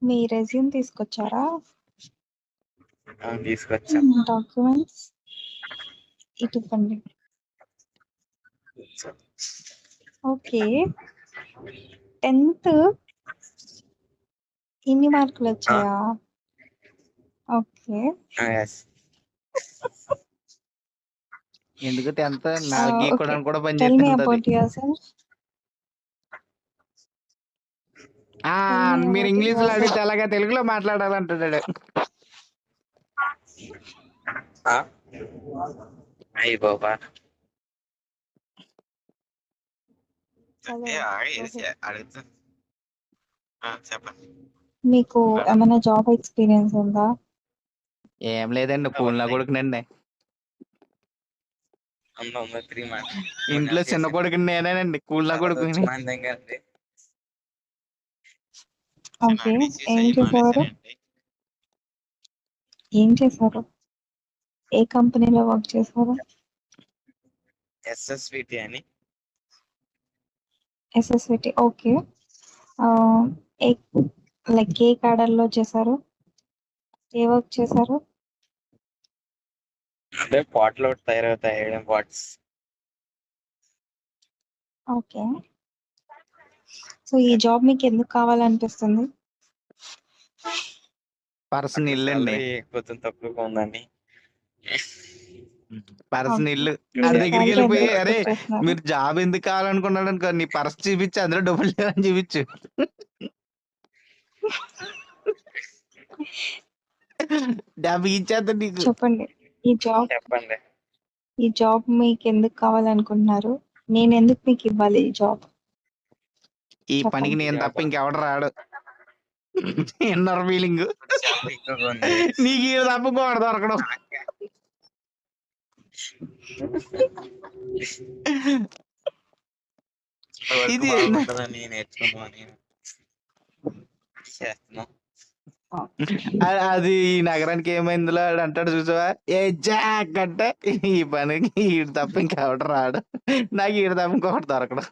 మీ resume తీసుకొచ్చారా? తీసుకొచ్చా. Documents ఇటు ఇవ్వండి. ఓకే. 10th ఇన్ని మార్కులు వచ్చాయా? ఓకే. ఎందుకు 10th నాకు ఓకే. గీక్కోవడానికి కూడా పని టెల్ మీ చేస్తుంది అది. About your self. మీరు ఇంగ్లీష్ లో అడిగితే ఎలాగా తెలుగులో మాట్లాడాలంటున్నాడు. అయ్యి బాబా చెప్పండి. మీకు ఏమైనా జాబ్ ఎక్స్పీరియన్స్ ఉందా? ఏం లేదండి, కూలినా కొడుకునండి. ఇంట్లో చిన్న కొడుకుని నేనేనండి, కూలినా కొడుకుని. ఓకే. ఏం చేశారు? ఏ కంపెనీలో వర్క్ చేశారు? ఎస్ఎస్విటి అని. ఎస్ఎస్విటి. ఓకే. లైక్ ఏ క్యాడర్లో చేశారు? ఏ వర్క్ చేశారు? అంటే పాటలు తయారవుతాయి పాట్స్. ఓకే. సో ఈ జాబ్ మీకు ఎందుకు కావాలనిపిస్తుంది? పర్సన్ ఇల్లు అండి, కొంచెం తక్కువగా ఉందండి. పర్సన్ ఇల్లు. మీరు ఆడి దగ్గరికి salary వెళ్ళిపోయి, ఎంత అరే expect చేస్తున్నారు? మీరు జాబ్ ఎందుకు కావాలనుకున్నాడు అనుకో, నీ పర్స్ చూపించి అందులో డబ్బులు లేవని చూపించు. డబ్బు ఇచ్చేద్దా నీకు. చెప్పండి. చెప్పండి. ఈ జాబ్ మీకు ఎందుకు కావాలనుకుంటున్నారు? నేను ఎందుకు మీకు ఇవ్వాలి ఈ జాబ్? ఈ పనికి నేను తప్ప ఇంకెవడు రాడు. ఇన్నర్ ఫీలింగ్ నీకు ఈ తప్ప కూడా దొరకడం. ఇది అది ఈ నగరానికి ఏమైందిలో అంటాడు చూసావా, ఏ జాక్ అంటే ఈ పనికి ఈడు తప్ప ఇంకెవడు రాడు, నాకు ఈడు తప్ప ఇంకొకటి దొరకడం.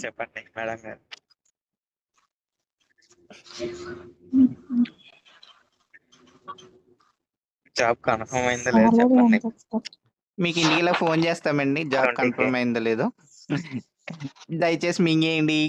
చెప్పండి మేడం గారు. జాబ్ కన్ఫర్మ్ అయిందా లేదు చెప్పండి. మీకు ఇంటికి ఇలా ఫోన్ చేస్తామండి, జాబ్ కన్ఫర్మ్ అయిందో లేదో దయచేసి మింగేయండి.